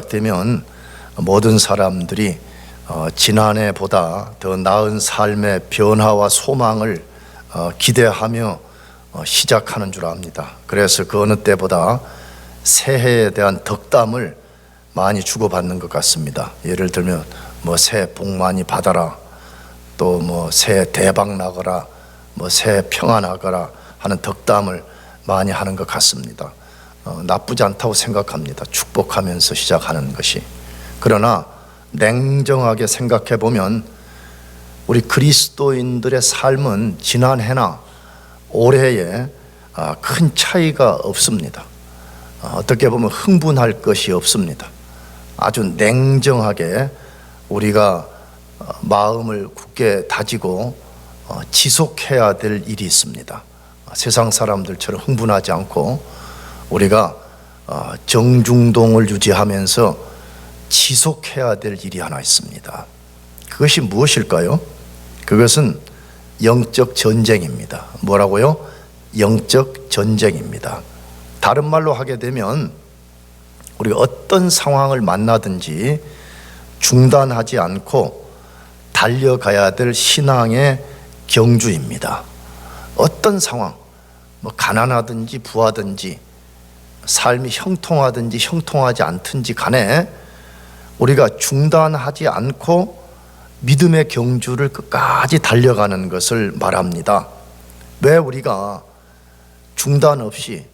시작되면 모든 사람들이 지난해보다 더 나은 삶의 변화와 소망을 기대하며 시작하는 줄 압니다. 그래서 그 어느 때보다 새해에 대한 덕담을 많이 주고받는 것 같습니다. 예를 들면 새해 복 많이 받아라, 또 새해 대박 나거라, 새해 평안하거라 하는 덕담을 많이 하는 것 같습니다. 나쁘지 않다고 생각합니다. 축복하면서 시작하는 것이. 그러나 냉정하게 생각해 보면 우리 그리스도인들의 삶은 지난해나 올해에 큰 차이가 없습니다. 어떻게 보면 흥분할 것이 없습니다. 아주 냉정하게 우리가 마음을 굳게 다지고 지속해야 될 일이 있습니다. 세상 사람들처럼 흥분하지 않고 우리가 정중동을 유지하면서 지속해야 될 일이 하나 있습니다. 그것이 무엇일까요? 그것은 영적 전쟁입니다. 뭐라고요? 영적 전쟁입니다. 다른 말로 하게 되면 우리가 어떤 상황을 만나든지 중단하지 않고 달려가야 될 신앙의 경주입니다. 어떤 상황, 가난하든지 부하든지 삶이 형통하든지 형통하지 않든지 간에 우리가 중단하지 않고 믿음의 경주를 끝까지 달려가는 것을 말합니다. 왜 우리가 중단 없이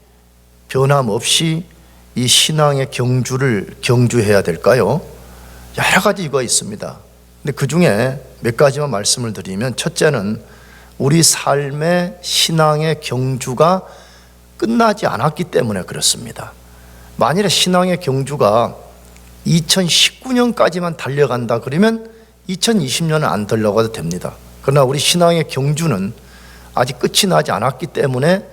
변함없이 이 신앙의 경주를 경주해야 될까요? 여러 가지가 있습니다. 근데 그 중에 몇 가지만 말씀을 드리면, 첫째는 우리 삶의 신앙의 경주가 끝나지 않았기 때문에 그렇습니다. 만일에 신앙의 경주가 2019년까지만 달려간다 그러면 2020년은 안 달려가도 됩니다. 그러나 우리 신앙의 경주는 아직 끝이 나지 않았기 때문에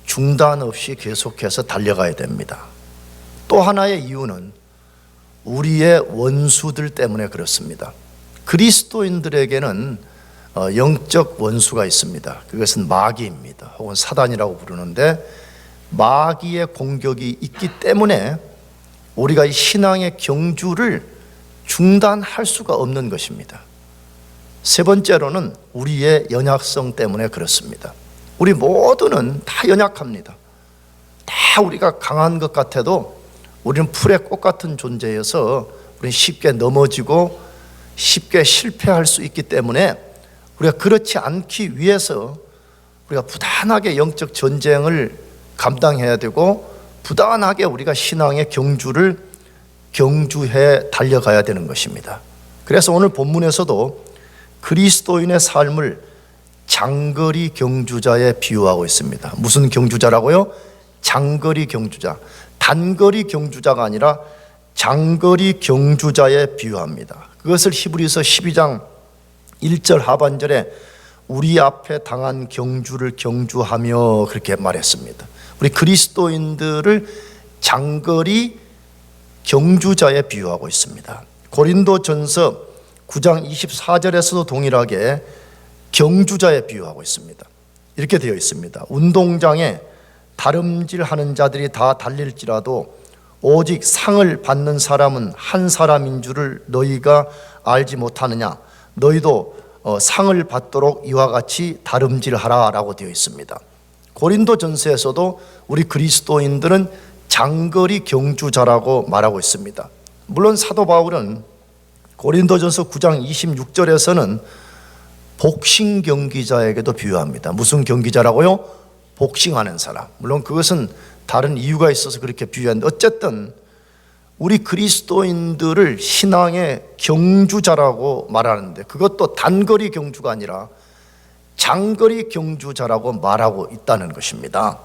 중단 없이 계속해서 달려가야 됩니다. 또 하나의 이유는 우리의 원수들 때문에 그렇습니다. 그리스도인들에게는 영적 원수가 있습니다. 그것은 마귀입니다. 혹은 사단이라고 부르는데, 마귀의 공격이 있기 때문에 우리가 이 신앙의 경주를 중단할 수가 없는 것입니다. 세 번째로는 우리의 연약성 때문에 그렇습니다. 우리 모두는 다 연약합니다. 다 우리가 강한 것 같아도 우리는 풀의 꽃 같은 존재여서 우리는 쉽게 넘어지고 쉽게 실패할 수 있기 때문에 우리가 그렇지 않기 위해서 우리가 부단하게 영적 전쟁을 감당해야 되고, 부단하게 우리가 신앙의 경주를 경주해 달려가야 되는 것입니다. 그래서 오늘 본문에서도 그리스도인의 삶을 장거리 경주자에 비유하고 있습니다. 무슨 경주자라고요? 장거리 경주자. 단거리 경주자가 아니라 장거리 경주자에 비유합니다. 그것을 히브리서 12장 1절 하반절에 우리 앞에 당한 경주를 경주하며 그렇게 말했습니다. 우리 그리스도인들을 장거리 경주자에 비유하고 있습니다. 고린도전서 9장 24절에서도 동일하게 경주자에 비유하고 있습니다. 이렇게 되어 있습니다. 운동장에 다름질하는 자들이 다 달릴지라도 오직 상을 받는 사람은 한 사람인 줄을 너희가 알지 못하느냐. 너희도 상을 받도록 이와 같이 다름질하라 라고 되어 있습니다. 고린도전서에서도 우리 그리스도인들은 장거리 경주자라고 말하고 있습니다. 물론 사도 바울은 고린도전서 9장 26절에서는 복싱 경기자에게도 비유합니다. 무슨 경기자라고요? 복싱하는 사람. 물론 그것은 다른 이유가 있어서 그렇게 비유하는데, 어쨌든 우리 그리스도인들을 신앙의 경주자라고 말하는데, 그것도 단거리 경주가 아니라 장거리 경주자라고 말하고 있다는 것입니다.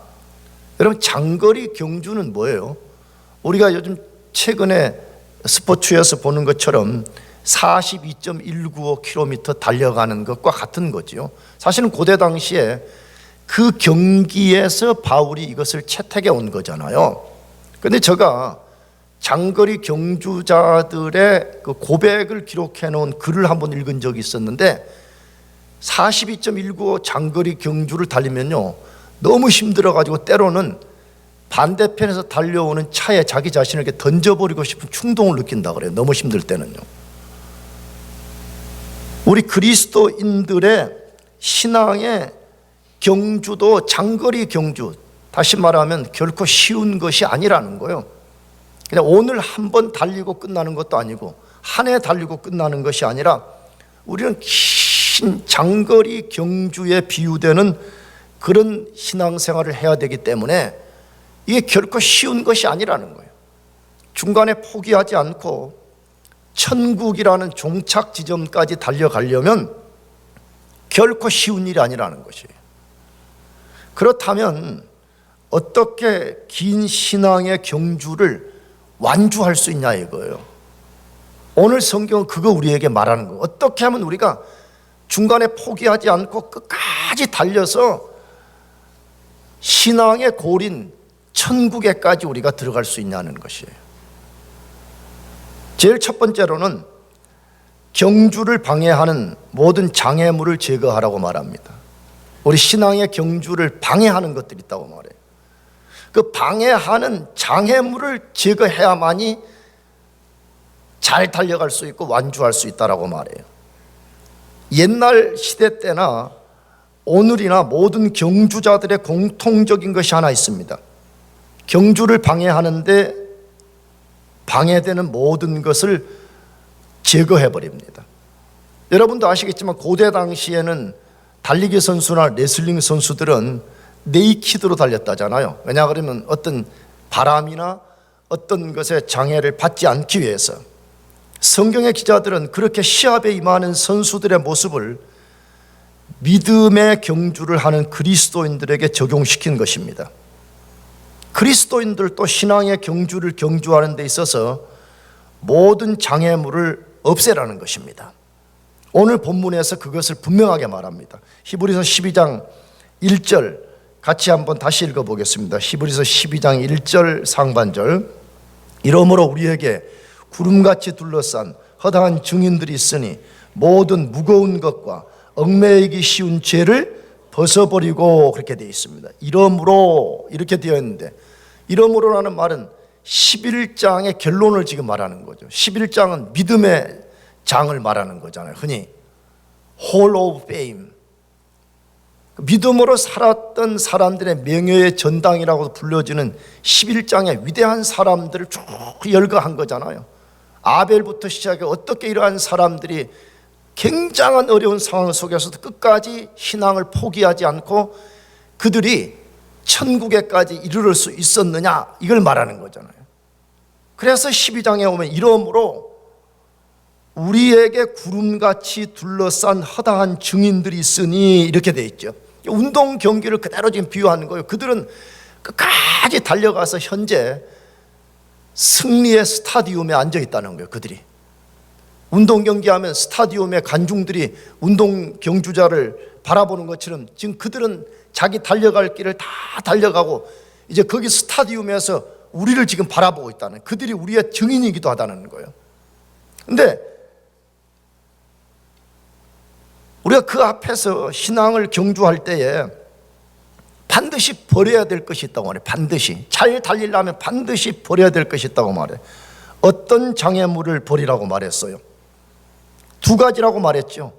여러분, 장거리 경주는 뭐예요? 우리가 요즘 최근에 스포츠에서 보는 것처럼 42.195km 달려가는 것과 같은 거죠. 사실은 고대 당시에 그 경기에서 바울이 이것을 채택해 온 거잖아요. 그런데 제가 장거리 경주자들의 그 고백을 기록해 놓은 글을 한번 읽은 적이 있었는데, 42.195 장거리 경주를 달리면요, 너무 힘들어가지고 때로는 반대편에서 달려오는 차에 자기 자신을 이렇게 던져버리고 싶은 충동을 느낀다 그래요. 너무 힘들 때는요. 우리 그리스도인들의 신앙의 경주도 장거리 경주, 다시 말하면 결코 쉬운 것이 아니라는 거예요. 그냥 오늘 한 번 달리고 끝나는 것도 아니고 한 해 달리고 끝나는 것이 아니라 우리는 긴 장거리 경주에 비유되는 그런 신앙생활을 해야 되기 때문에 이게 결코 쉬운 것이 아니라는 거예요. 중간에 포기하지 않고 천국이라는 종착 지점까지 달려가려면 결코 쉬운 일이 아니라는 것이에요. 그렇다면 어떻게 긴 신앙의 경주를 완주할 수 있냐 이거예요. 오늘 성경은 그거 우리에게 말하는 거예요. 어떻게 하면 우리가 중간에 포기하지 않고 끝까지 달려서 신앙의 고린 천국에까지 우리가 들어갈 수 있냐는 것이에요. 제일 첫 번째로는 경주를 방해하는 모든 장애물을 제거하라고 말합니다. 우리 신앙의 경주를 방해하는 것들이 있다고 말해요. 그 방해하는 장애물을 제거해야만이 잘 달려갈 수 있고 완주할 수 있다라고 말해요. 옛날 시대 때나 오늘이나 모든 경주자들의 공통적인 것이 하나 있습니다. 경주를 방해하는데 방해되는 모든 것을 제거해버립니다. 여러분도 아시겠지만 고대 당시에는 달리기 선수나 레슬링 선수들은 네이키드로 달렸다잖아요. 왜냐 그러면 어떤 바람이나 어떤 것에 장애를 받지 않기 위해서. 성경의 기자들은 그렇게 시합에 임하는 선수들의 모습을 믿음의 경주를 하는 그리스도인들에게 적용시킨 것입니다. 그리스도인들도 신앙의 경주를 경주하는 데 있어서 모든 장애물을 없애라는 것입니다. 오늘 본문에서 그것을 분명하게 말합니다. 히브리서 12장 1절 같이 한번 다시 읽어보겠습니다. 히브리서 12장 1절 상반절. 이러므로 우리에게 구름같이 둘러싼 허다한 증인들이 있으니 모든 무거운 것과 얽매이기 쉬운 죄를 벗어버리고, 그렇게 되어 있습니다. 이러므로 이렇게 되어 있는데, 이러므로라는 말은 11장의 결론을 지금 말하는 거죠. 11장은 믿음의 장을 말하는 거잖아요. 흔히 Hall of Fame, 믿음으로 살았던 사람들의 명예의 전당이라고 불려지는 11장의 위대한 사람들을 쭉 열거한 거잖아요. 아벨부터 시작해 어떻게 이러한 사람들이 굉장한 어려운 상황 속에서도 끝까지 신앙을 포기하지 않고 그들이 천국에까지 이르를 수 있었느냐, 이걸 말하는 거잖아요. 그래서 12장에 오면 이러므로 우리에게 구름같이 둘러싼 허다한 증인들이 있으니, 이렇게 돼 있죠. 운동 경기를 그대로 지금 비유하는 거예요. 그들은 끝까지 달려가서 현재 승리의 스타디움에 앉아 있다는 거예요. 그들이 운동 경기하면 스타디움의 관중들이 운동 경주자를 바라보는 것처럼 지금 그들은 자기 달려갈 길을 다 달려가고 이제 거기 스타디움에서 우리를 지금 바라보고 있다는, 그들이 우리의 증인이기도 하다는 거예요. 근데 우리가 그 앞에서 신앙을 경주할 때에 반드시 버려야 될 것이 있다고 말해요. 반드시 잘 달리려면 반드시 버려야 될 것이 있다고 말해요. 어떤 장애물을 버리라고 말했어요? 두 가지라고 말했죠.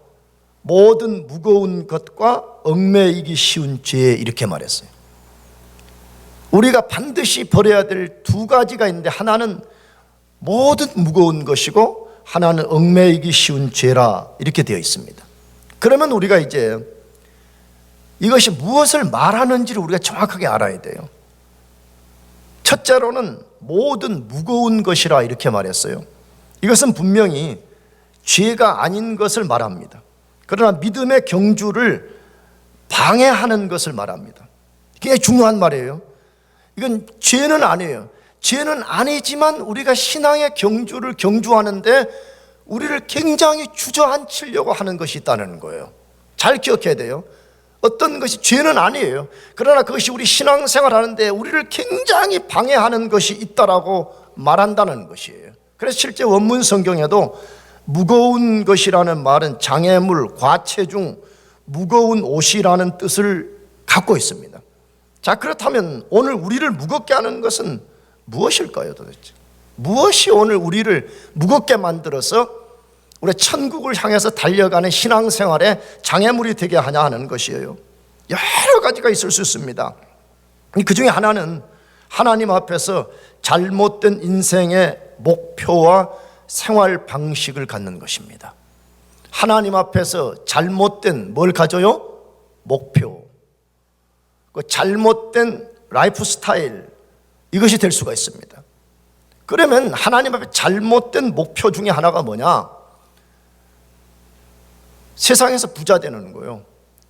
모든 무거운 것과 얽매이기 쉬운 죄, 이렇게 말했어요. 우리가 반드시 버려야 될 두 가지가 있는데, 하나는 모든 무거운 것이고 하나는 얽매이기 쉬운 죄라, 이렇게 되어 있습니다. 그러면 우리가 이제 이것이 무엇을 말하는지를 우리가 정확하게 알아야 돼요. 첫째로는 모든 무거운 것이라, 이렇게 말했어요. 이것은 분명히 죄가 아닌 것을 말합니다. 그러나 믿음의 경주를 방해하는 것을 말합니다. 이게 중요한 말이에요. 이건 죄는 아니에요. 죄는 아니지만 우리가 신앙의 경주를 경주하는데 우리를 굉장히 주저앉히려고 하는 것이 있다는 거예요. 잘 기억해야 돼요. 어떤 것이 죄는 아니에요. 그러나 그것이 우리 신앙생활 하는데 우리를 굉장히 방해하는 것이 있다라고 말한다는 것이에요. 그래서 실제 원문 성경에도 무거운 것이라는 말은 장애물, 과체중, 무거운 옷이라는 뜻을 갖고 있습니다. 자, 그렇다면 오늘 우리를 무겁게 하는 것은 무엇일까요, 도대체? 무엇이 오늘 우리를 무겁게 만들어서 우리 천국을 향해서 달려가는 신앙생활에 장애물이 되게 하냐 하는 것이에요. 여러 가지가 있을 수 있습니다. 그 중에 하나는 하나님 앞에서 잘못된 인생의 목표와 생활 방식을 갖는 것입니다. 하나님 앞에서 잘못된 뭘 가져요? 목표. 그 잘못된 라이프 스타일, 이것이 될 수가 있습니다. 그러면 하나님 앞에 잘못된 목표 중에 하나가 뭐냐? 세상에서 부자 되는 거예요.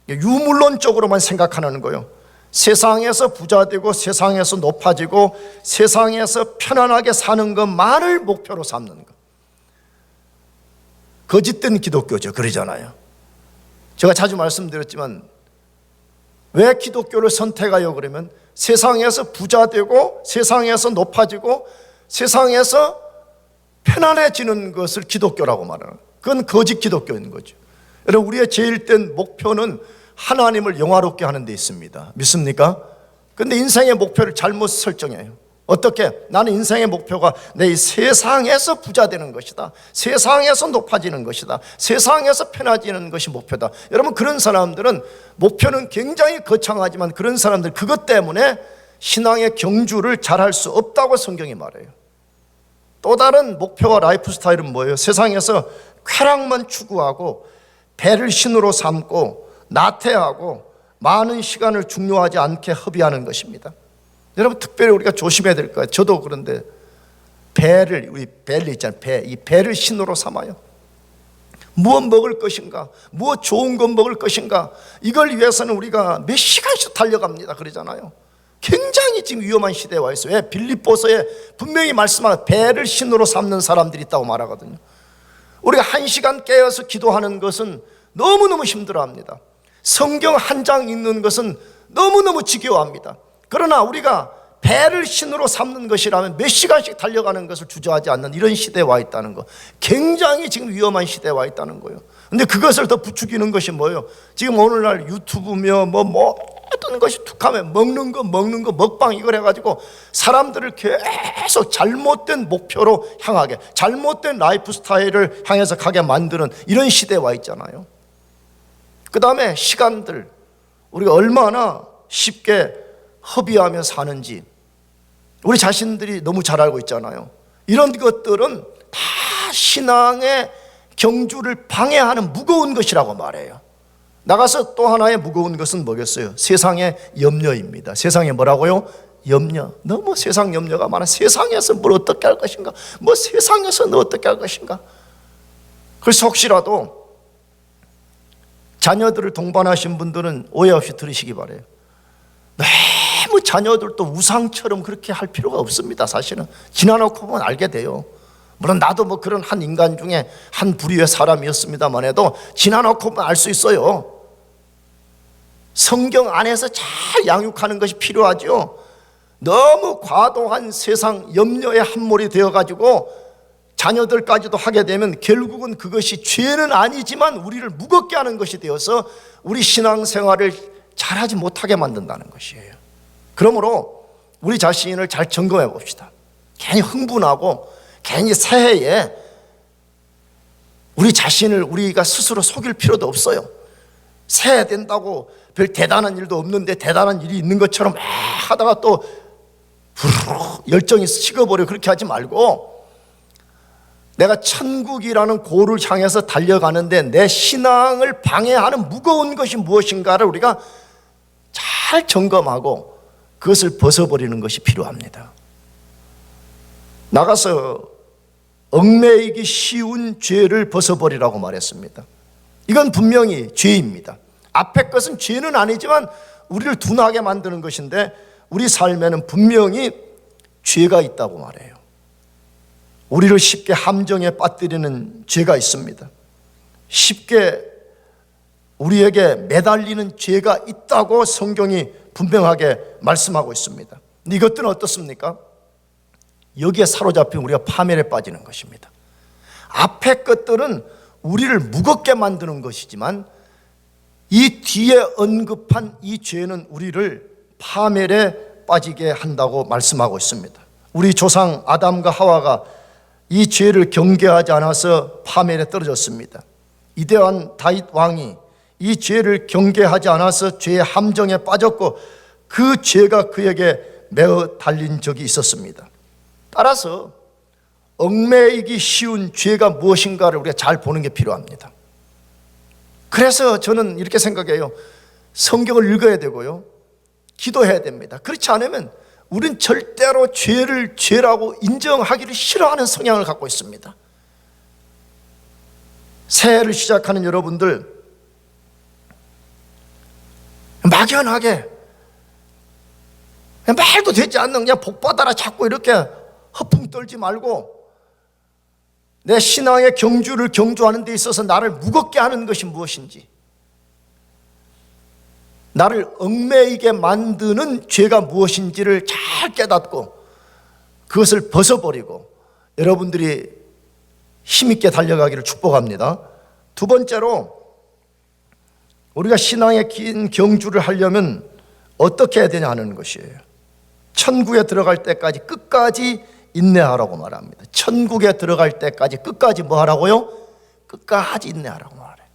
유물론적으로만 생각하는 거예요. 세상에서 부자 되고 세상에서 높아지고 세상에서 편안하게 사는 것만을 목표로 삼는 것. 거짓된 기독교죠. 그러잖아요. 제가 자주 말씀드렸지만 왜 기독교를 선택하여 그러면 세상에서 부자 되고 세상에서 높아지고 세상에서 편안해지는 것을 기독교라고 말하는, 그건 거짓 기독교인 거죠. 여러분, 우리의 제일 된 목표는 하나님을 영화롭게 하는 데 있습니다. 믿습니까? 근데 인생의 목표를 잘못 설정해요. 어떻게? 나는 인생의 목표가 내 이 세상에서 부자 되는 것이다, 세상에서 높아지는 것이다, 세상에서 편해지는 것이 목표다. 여러분, 그런 사람들은 목표는 굉장히 거창하지만 그런 사람들 그것 때문에 신앙의 경주를 잘할 수 없다고 성경이 말해요. 또 다른 목표와 라이프 스타일은 뭐예요? 세상에서 쾌락만 추구하고 배를 신으로 삼고 나태하고 많은 시간을 중요하지 않게 허비하는 것입니다. 여러분, 특별히 우리가 조심해야 될 거예요. 저도 그런데 우리 배를 있잖아요. 이 배를 신으로 삼아요. 무엇 먹을 것인가, 무엇 좋은 것 먹을 것인가, 이걸 위해서는 우리가 몇 시간씩 달려갑니다. 그러잖아요. 굉장히 지금 위험한 시대에 와 있어요. 왜? 빌립보서에 분명히 말씀하는 배를 신으로 삼는 사람들이 있다고 말하거든요. 우리가 1시간 깨어서 기도하는 것은 너무너무 힘들어합니다. 성경 한 장 읽는 것은 너무너무 지겨워합니다. 그러나 우리가 배를 신으로 삼는 것이라면 몇 시간씩 달려가는 것을 주저하지 않는 이런 시대에 와 있다는 거, 굉장히 지금 위험한 시대에 와 있다는 거예요. 근데 그것을 더 부추기는 것이 뭐예요? 지금 오늘날 유튜브며 모든 것이 툭하면 먹는 거 먹방 이걸 해가지고 사람들을 계속 잘못된 목표로 향하게, 잘못된 라이프 스타일을 향해서 가게 만드는 이런 시대에 와 있잖아요. 그 다음에 시간들, 우리가 얼마나 쉽게 허비하며 사는지 우리 자신들이 너무 잘 알고 있잖아요. 이런 것들은 다 신앙의 경주를 방해하는 무거운 것이라고 말해요. 나가서 또 하나의 무거운 것은 뭐겠어요? 세상의 염려입니다. 세상에 뭐라고요? 염려. 너무 세상 염려가 많아. 세상에서 뭘 어떻게 할 것인가, 뭐 세상에서 너 어떻게 할 것인가. 그래서 혹시라도 자녀들을 동반하신 분들은 오해 없이 들으시기 바라요. 너무 자녀들도 우상처럼 그렇게 할 필요가 없습니다. 사실은 지나놓고 보면 알게 돼요. 물론 나도 뭐 그런 한 인간 중에 한 부류의 사람이었습니다만 해도 지나놓고 보면 알 수 있어요. 성경 안에서 잘 양육하는 것이 필요하죠. 너무 과도한 세상 염려에 함몰이 되어가지고 자녀들까지도 하게 되면 결국은 그것이 죄는 아니지만 우리를 무겁게 하는 것이 되어서 우리 신앙생활을 잘하지 못하게 만든다는 것이에요. 그러므로 우리 자신을 잘 점검해 봅시다. 괜히 흥분하고 괜히 새해에 우리 자신을 우리가 스스로 속일 필요도 없어요. 새해 된다고 별 대단한 일도 없는데 대단한 일이 있는 것처럼 막 하다가 또 열정이 식어버려. 그렇게 하지 말고 내가 천국이라는 고를 향해서 달려가는데 내 신앙을 방해하는 무거운 것이 무엇인가를 우리가 잘 점검하고 그것을 벗어버리는 것이 필요합니다. 나가서 얽매이기 쉬운 죄를 벗어버리라고 말했습니다. 이건 분명히 죄입니다. 앞에 것은 죄는 아니지만 우리를 둔하게 만드는 것인데 우리 삶에는 분명히 죄가 있다고 말해요. 우리를 쉽게 함정에 빠뜨리는 죄가 있습니다. 쉽게 우리에게 매달리는 죄가 있다고 성경이 분명하게 말씀하고 있습니다. 근데 이것들은 어떻습니까? 여기에 사로잡힌 우리가 파멸에 빠지는 것입니다. 앞에 것들은 우리를 무겁게 만드는 것이지만 이 뒤에 언급한 이 죄는 우리를 파멸에 빠지게 한다고 말씀하고 있습니다. 우리 조상 아담과 하와가 이 죄를 경계하지 않아서 파멸에 떨어졌습니다. 이대한 다윗 왕이 이 죄를 경계하지 않아서 죄의 함정에 빠졌고 그 죄가 그에게 매어 달린 적이 있었습니다. 따라서 얽매이기 쉬운 죄가 무엇인가를 우리가 잘 보는 게 필요합니다. 그래서 저는 이렇게 생각해요. 성경을 읽어야 되고요, 기도해야 됩니다. 그렇지 않으면 우린 절대로 죄를 죄라고 인정하기를 싫어하는 성향을 갖고 있습니다. 새해를 시작하는 여러분들, 막연하게 말도 되지 않는 그냥 복받아라 자꾸 이렇게 허풍 떨지 말고 내 신앙의 경주를 경주하는 데 있어서 나를 무겁게 하는 것이 무엇인지, 나를 얽매이게 만드는 죄가 무엇인지를 잘 깨닫고 그것을 벗어버리고 여러분들이 힘있게 달려가기를 축복합니다. 두 번째로, 우리가 신앙의 긴 경주를 하려면 어떻게 해야 되냐 하는 것이에요. 천국에 들어갈 때까지 끝까지 인내하라고 말합니다. 천국에 들어갈 때까지 끝까지 뭐 하라고요? 끝까지 인내하라고 말해요.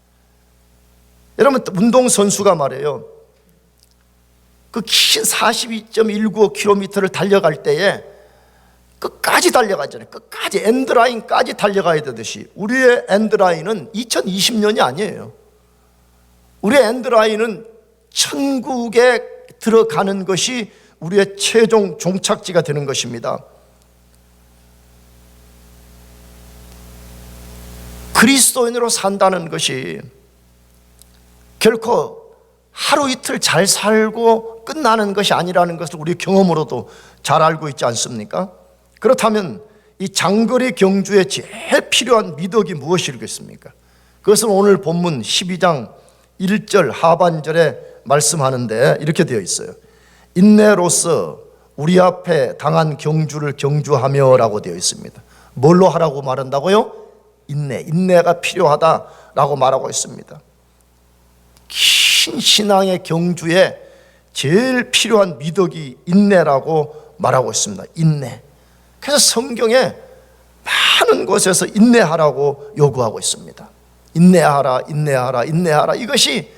여러분, 운동선수가 말해요, 그 긴 42.195km를 달려갈 때에 끝까지 달려가잖아요. 끝까지 엔드라인까지 달려가야 되듯이 우리의 엔드라인은 2020년이 아니에요. 우리의 엔드라인은 천국에 들어가는 것이 우리의 최종 종착지가 되는 것입니다. 그리스도인으로 산다는 것이 결코 하루 이틀 잘 살고 끝나는 것이 아니라는 것을 우리 경험으로도 잘 알고 있지 않습니까? 그렇다면 이 장거리 경주에 제일 필요한 미덕이 무엇이겠습니까? 그것은 오늘 본문 12장 1절 하반절에 말씀하는데 이렇게 되어 있어요. 인내로서 우리 앞에 당한 경주를 경주하며 라고 되어 있습니다. 뭘로 하라고 말한다고요? 인내가 필요하다라고 말하고 있습니다. 긴 신앙의 경주에 제일 필요한 미덕이 인내라고 말하고 있습니다. 인내. 그래서 성경에 많은 곳에서 인내하라고 요구하고 있습니다. 인내하라, 인내하라, 인내하라. 이것이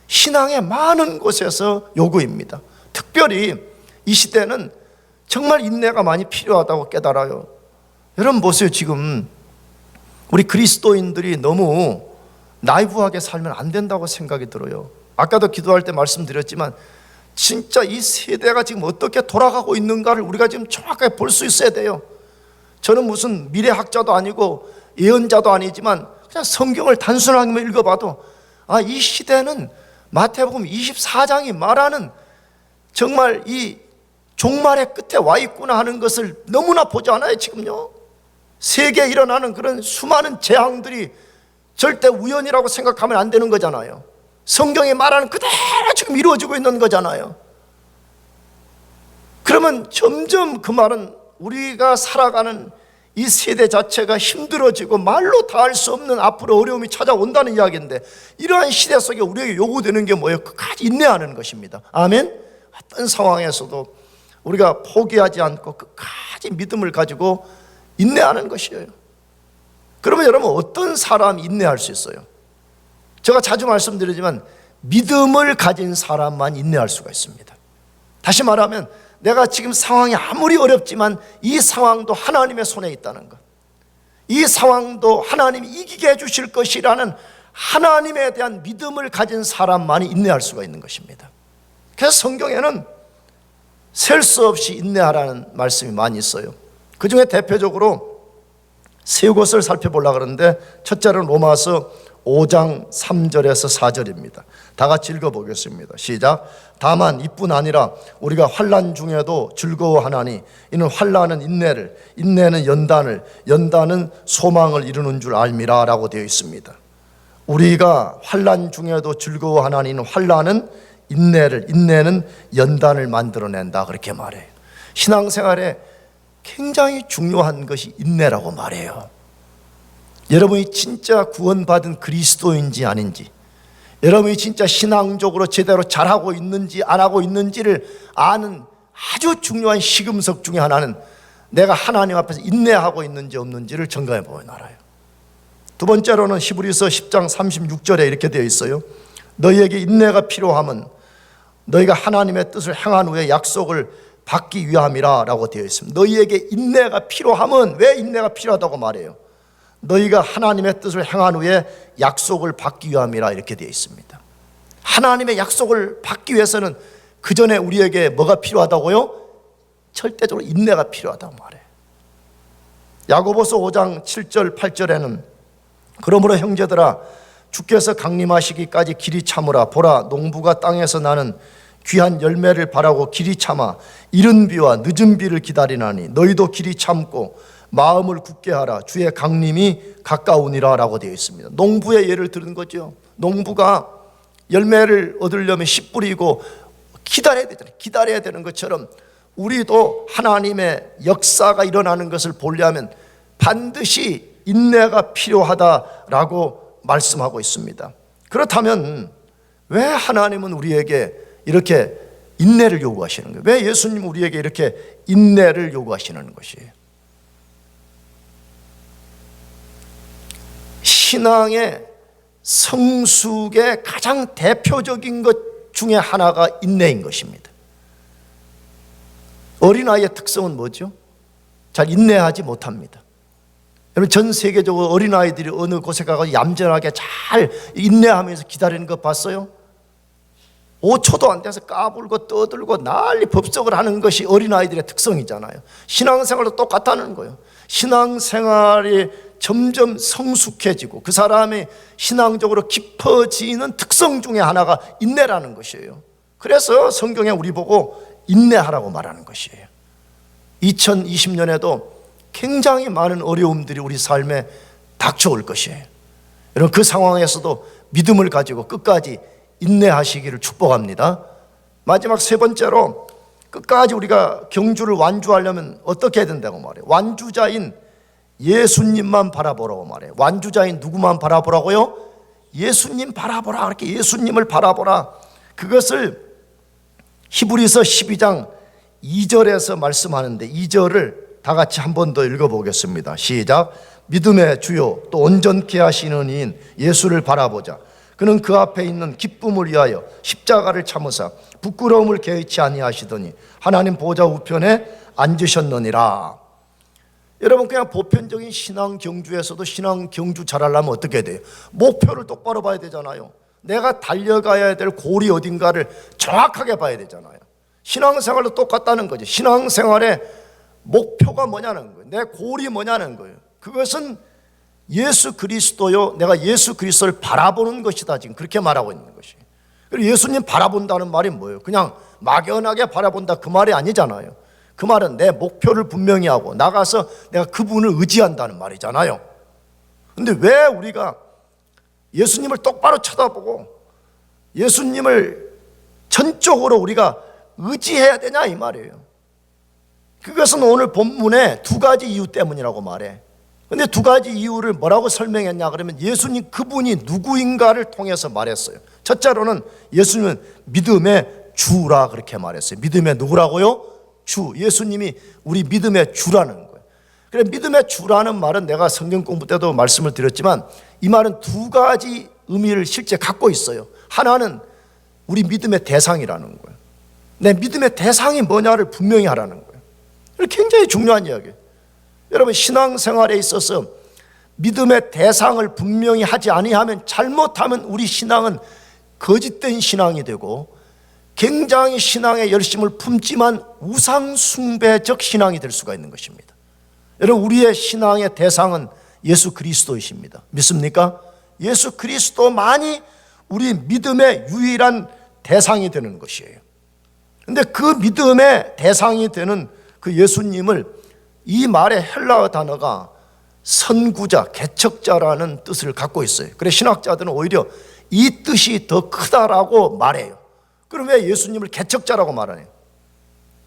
신앙의 많은 곳에서 요구입니다. 특별히 이 시대는 정말 인내가 많이 필요하다고 깨달아요. 여러분 보세요. 지금 우리 그리스도인들이 너무 나이브하게 살면 안 된다고 생각이 들어요. 아까도 기도할 때 말씀드렸지만 진짜 이 세대가 지금 어떻게 돌아가고 있는가를 우리가 지금 정확하게 볼 수 있어야 돼요. 저는 무슨 미래학자도 아니고 예언자도 아니지만 그냥 성경을 단순하게 읽어봐도 이 시대는 마태복음 24장이 말하는 정말 이 종말의 끝에 와 있구나 하는 것을 너무나 보지 않아요. 지금요, 세계에 일어나는 그런 수많은 재앙들이 절대 우연이라고 생각하면 안 되는 거잖아요. 성경이 말하는 그대로 지금 이루어지고 있는 거잖아요. 그러면 점점 그 말은 우리가 살아가는 이 세대 자체가 힘들어지고 말로 다 할 수 없는 앞으로 어려움이 찾아온다는 이야기인데, 이러한 시대 속에 우리에게 요구되는 게 뭐예요? 끝까지 인내하는 것입니다. 아멘. 어떤 상황에서도 우리가 포기하지 않고 끝까지 믿음을 가지고 인내하는 것이에요. 그러면 여러분, 어떤 사람이 인내할 수 있어요? 제가 자주 말씀드리지만 믿음을 가진 사람만 인내할 수가 있습니다. 다시 말하면 내가 지금 상황이 아무리 어렵지만 이 상황도 하나님의 손에 있다는 것, 이 상황도 하나님이 이기게 해주실 것이라는 하나님에 대한 믿음을 가진 사람만이 인내할 수가 있는 것입니다. 그래서 성경에는 셀 수 없이 인내하라는 말씀이 많이 있어요. 그 중에 대표적으로 세 곳을 살펴보려고 하는데, 첫째는 로마서 5장 3절에서 4절입니다. 다 같이 읽어보겠습니다. 시작. 다만 이뿐 아니라 우리가 환난 중에도 즐거워하나니 이는 환난은 인내를, 인내는 연단을, 연단은 소망을 이루는 줄 알미라 라고 되어 있습니다. 우리가 환난 중에도 즐거워하나니 이는 환난은 인내를, 인내는 연단을 만들어낸다, 그렇게 말해요. 신앙생활에 굉장히 중요한 것이 인내라고 말해요. 여러분이 진짜 구원받은 그리스도인지 아닌지, 여러분이 진짜 신앙적으로 제대로 잘하고 있는지 안 하고 있는지를 아는 아주 중요한 시금석 중에 하나는 내가 하나님 앞에서 인내하고 있는지 없는지를 점검해 보면 알아요. 두 번째로는 히브리서 10장 36절에 이렇게 되어 있어요. 너희에게 인내가 필요함은 너희가 하나님의 뜻을 행한 후에 약속을 받기 위함이라 라고 되어 있습니다. 너희에게 인내가 필요함은 왜 인내가 필요하다고 말해요? 너희가 하나님의 뜻을 행한 후에 약속을 받기 위함이라 이렇게 되어 있습니다. 하나님의 약속을 받기 위해서는 그 전에 우리에게 뭐가 필요하다고요? 절대적으로 인내가 필요하다고 말해요. 야고보서 5장 7절 8절에는 그러므로 형제들아 주께서 강림하시기까지 길이 참으라. 보라 농부가 땅에서 나는 귀한 열매를 바라고 길이 참아 이른 비와 늦은 비를 기다리나니 너희도 길이 참고 마음을 굳게 하라. 주의 강림이 가까우니라 라고 되어 있습니다. 농부의 예를 들은 거죠. 농부가 열매를 얻으려면 씨 뿌리고 기다려야 되잖아요. 기다려야 되는 것처럼 우리도 하나님의 역사가 일어나는 것을 보려면 반드시 인내가 필요하다라고 말씀하고 있습니다. 그렇다면 왜 하나님은 우리에게 이렇게 인내를 요구하시는 거예요? 왜 예수님은 우리에게 이렇게 인내를 요구하시는 것이에요? 신앙의 성숙의 가장 대표적인 것 중에 하나가 인내인 것입니다. 어린아이의 특성은 뭐죠? 잘 인내하지 못합니다. 여러분 전 세계적으로 어린아이들이 어느 곳에 가서 얌전하게 잘 인내하면서 기다리는 거 봤어요? 5초도 안 돼서 까불고 떠들고 난리 법석을 하는 것이 어린아이들의 특성이잖아요. 신앙생활도 똑같다는 거예요. 신앙생활이 점점 성숙해지고 그 사람이 신앙적으로 깊어지는 특성 중에 하나가 인내라는 것이에요. 그래서 성경에 우리 보고 인내하라고 말하는 것이에요. 2020년에도 굉장히 많은 어려움들이 우리 삶에 닥쳐올 것이에요. 여러분 그 상황에서도 믿음을 가지고 끝까지 인내하시기를 축복합니다. 마지막 세 번째로 끝까지 우리가 경주를 완주하려면 어떻게 해야 된다고 말해요? 완주자인 예수님만 바라보라고 말해요. 완주자인 누구만 바라보라고요? 예수님 바라보라. 그렇게 예수님을 바라보라. 그것을 히브리서 12장 2절에서 말씀하는데 2절을 다 같이 한 번 더 읽어보겠습니다. 시작. 믿음의 주요 또 온전케 하시는 이인 예수를 바라보자. 그는 그 앞에 있는 기쁨을 위하여 십자가를 참으사 부끄러움을 개의치 아니하시더니 하나님 보좌 우편에 앉으셨느니라. 여러분 그냥 보편적인 신앙 경주에서도 신앙 경주 잘하려면 어떻게 돼요? 목표를 똑바로 봐야 되잖아요. 내가 달려가야 될 골이 어딘가를 정확하게 봐야 되잖아요. 신앙생활도 똑같다는 거죠. 신앙생활의 목표가 뭐냐는 거예요. 내 골이 뭐냐는 거예요. 그것은 예수 그리스도요, 내가 예수 그리스도를 바라보는 것이다. 지금 그렇게 말하고 있는 것이에요. 그리고 예수님 바라본다는 말이 뭐예요? 그냥 막연하게 바라본다 그 말이 아니잖아요. 그 말은 내 목표를 분명히 하고 나가서 내가 그분을 의지한다는 말이잖아요. 근데 왜 우리가 예수님을 똑바로 쳐다보고 예수님을 전적으로 우리가 의지해야 되냐 이 말이에요. 그것은 오늘 본문에 두 가지 이유 때문이라고 말해. 근데 두 가지 이유를 뭐라고 설명했냐 그러면 예수님 그분이 누구인가를 통해서 말했어요. 첫째로는 예수님은 믿음의 주라 그렇게 말했어요. 믿음의 누구라고요? 주. 예수님이 우리 믿음의 주라는 거예요. 그래 믿음의 주라는 말은 내가 성경 공부 때도 말씀을 드렸지만 이 말은 두 가지 의미를 실제 갖고 있어요. 하나는 우리 믿음의 대상이라는 거예요. 내 믿음의 대상이 뭐냐를 분명히 하라는 거예요. 굉장히 중요한 이야기예요. 여러분 신앙생활에 있어서 믿음의 대상을 분명히 하지 아니하면 잘못하면 우리 신앙은 거짓된 신앙이 되고 굉장히 신앙의 열심을 품지만 우상숭배적 신앙이 될 수가 있는 것입니다. 여러분 우리의 신앙의 대상은 예수 그리스도이십니다. 믿습니까? 예수 그리스도만이 우리 믿음의 유일한 대상이 되는 것이에요. 그런데 그 믿음의 대상이 되는 그 예수님을 이 말의 헬라어 단어가 선구자, 개척자라는 뜻을 갖고 있어요. 그래서 신학자들은 오히려 이 뜻이 더 크다라고 말해요. 그럼 왜 예수님을 개척자라고 말하냐?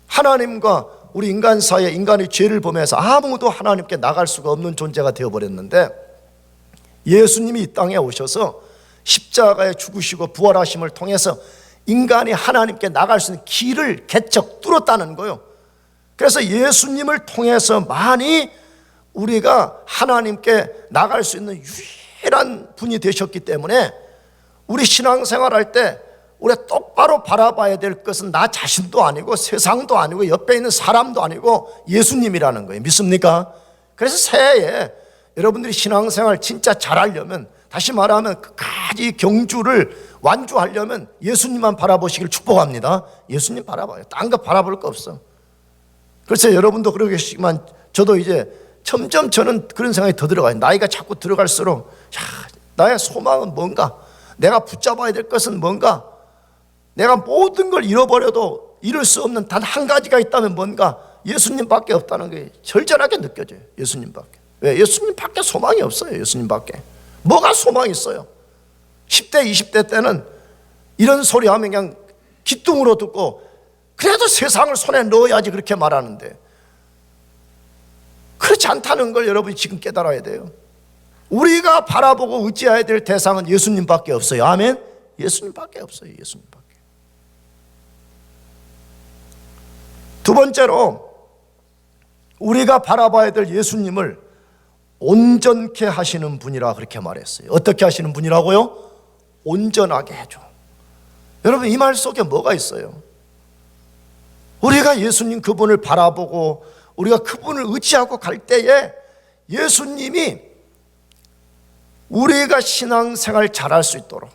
하나님과 우리 인간 사이에 인간의 죄를 범해서 아무도 하나님께 나갈 수가 없는 존재가 되어버렸는데 예수님이 이 땅에 오셔서 십자가에 죽으시고 부활하심을 통해서 인간이 하나님께 나갈 수 있는 길을 개척 뚫었다는 거예요. 그래서 예수님을 통해서 많이 우리가 하나님께 나갈 수 있는 유일한 분이 되셨기 때문에 우리 신앙생활할 때 우리가 똑바로 바라봐야 될 것은 나 자신도 아니고 세상도 아니고 옆에 있는 사람도 아니고 예수님이라는 거예요. 믿습니까? 그래서 새해에 여러분들이 신앙생활 진짜 잘하려면, 다시 말하면 끝까지 경주를 완주하려면 예수님만 바라보시길 축복합니다. 예수님 바라봐요. 딴 거 바라볼 거 없어. 글쎄 여러분도 그러고 계시지만 저도 이제 점점 저는 그런 생각이 더 들어가요. 나이가 자꾸 들어갈수록 나의 소망은 뭔가, 내가 붙잡아야 될 것은 뭔가, 내가 모든 걸 잃어버려도 잃을 수 없는 단 한 가지가 있다면 뭔가, 예수님밖에 없다는 게 절절하게 느껴져요. 예수님밖에. 왜? 예수님밖에 소망이 없어요. 예수님밖에. 뭐가 소망이 있어요? 10대 20대 때는 이런 소리 하면 그냥 기뚱으로 듣고 그래도 세상을 손에 넣어야지 그렇게 말하는데, 그렇지 않다는 걸 여러분이 지금 깨달아야 돼요. 우리가 바라보고 의지해야 될 대상은 예수님밖에 없어요. 아멘. 예수님밖에 없어요. 예수님밖에. 두 번째로 우리가 바라봐야 될 예수님을 온전케 하시는 분이라 그렇게 말했어요. 어떻게 하시는 분이라고요? 온전하게 해줘. 여러분 이 말 속에 뭐가 있어요? 우리가 예수님 그분을 바라보고 우리가 그분을 의지하고 갈 때에 예수님이 우리가 신앙생활 잘할 수 있도록,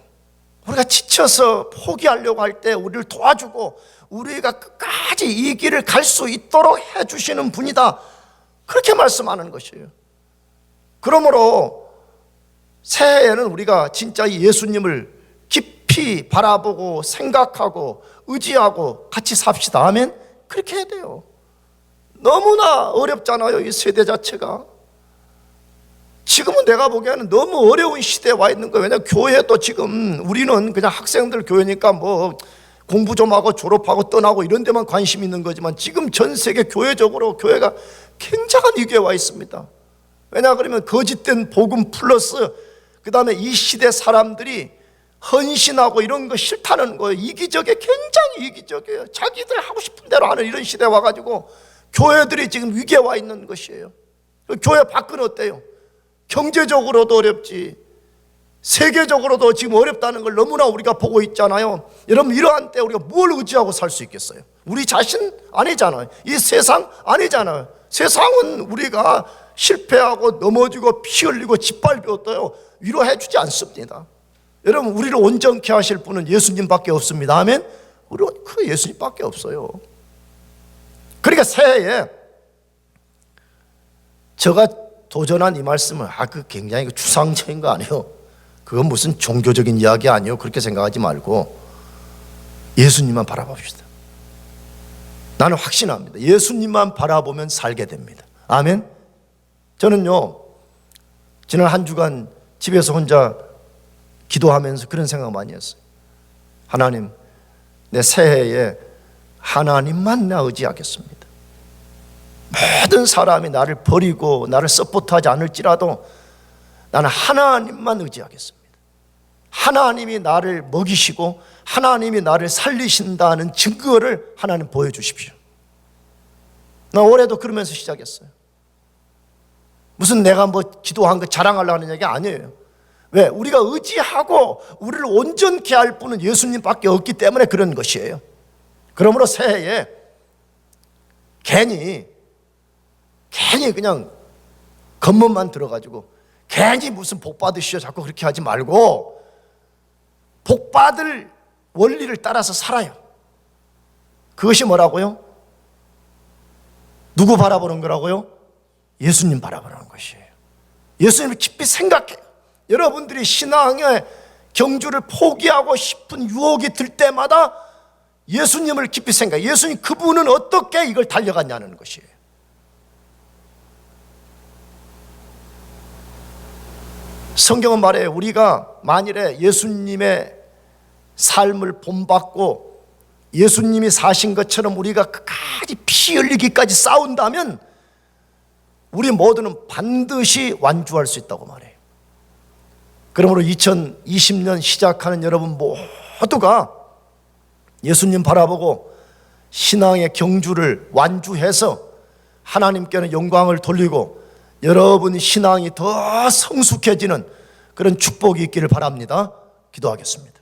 우리가 지쳐서 포기하려고 할 때 우리를 도와주고 우리가 끝까지 이 길을 갈 수 있도록 해주시는 분이다, 그렇게 말씀하는 것이에요. 그러므로 새해에는 우리가 진짜 이 예수님을 깊이 바라보고 생각하고 의지하고 같이 삽시다. 아멘. 그렇게 해야 돼요. 너무나 어렵잖아요, 이 세대 자체가. 지금은 내가 보기에는 너무 어려운 시대에 와 있는 거예요. 왜냐하면 교회도 지금 우리는 그냥 학생들 교회니까 뭐 공부 좀 하고 졸업하고 떠나고 이런 데만 관심 있는 거지만, 지금 전 세계 교회적으로 교회가 굉장한 위기에 와 있습니다. 왜냐 그러면 거짓된 복음 플러스 그 다음에 이 시대 사람들이 헌신하고 이런 거 싫다는 거예요. 이기적이에요. 굉장히 이기적이에요. 자기들 하고 싶은 대로 하는 이런 시대에 와가지고 교회들이 지금 위기에 와 있는 것이에요. 교회 밖은 어때요? 경제적으로도 어렵지, 세계적으로도 지금 어렵다는 걸 너무나 우리가 보고 있잖아요. 여러분 이러한 때 우리가 뭘 의지하고 살 수 있겠어요? 우리 자신 아니잖아요. 이 세상 아니잖아요. 세상은 우리가 실패하고 넘어지고 피 흘리고 짓밟혀도 위로해 주지 않습니다. 여러분 우리를 온전케 하실 분은 예수님밖에 없습니다. 아멘. 우리는 그 예수님밖에 없어요. 그러니까 새해에 제가 도전한 이 말씀은 그 굉장히 추상적인 거 아니에요. 그건 무슨 종교적인 이야기 아니에요. 그렇게 생각하지 말고 예수님만 바라봅시다. 나는 확신합니다. 예수님만 바라보면 살게 됩니다. 아멘. 저는요 지난 한 주간 집에서 혼자 기도하면서 그런 생각 많이 했어요. 하나님, 내 새해에 하나님만 나 의지하겠습니다. 모든 사람이 나를 버리고 나를 서포트하지 않을지라도 나는 하나님만 의지하겠습니다. 하나님이 나를 먹이시고 하나님이 나를 살리신다는 증거를 하나님 보여주십시오. 나 올해도 그러면서 시작했어요. 무슨 내가 뭐 기도한 거 자랑하려는 얘기 아니에요. 왜? 우리가 의지하고 우리를 온전케 할 분은 예수님밖에 없기 때문에 그런 것이에요. 그러므로 새해에 괜히 그냥 겉멋만 들어가지고 괜히 무슨 복 받으시오 자꾸 그렇게 하지 말고 복 받을 원리를 따라서 살아요. 그것이 뭐라고요? 누구 바라보는 거라고요? 예수님 바라보는 것이에요. 예수님을 깊이 생각해요. 여러분들이 신앙의 경주를 포기하고 싶은 유혹이 들 때마다 예수님을 깊이 생각해요. 예수님 그분은 어떻게 이걸 달려갔냐는 것이에요. 성경은 말해요. 우리가 만일에 예수님의 삶을 본받고 예수님이 사신 것처럼 우리가 끝까지 피 흘리기까지 싸운다면 우리 모두는 반드시 완주할 수 있다고 말해요. 그러므로 2020년 시작하는 여러분 모두가 예수님 바라보고 신앙의 경주를 완주해서 하나님께는 영광을 돌리고 여러분 신앙이 더 성숙해지는 그런 축복이 있기를 바랍니다. 기도하겠습니다.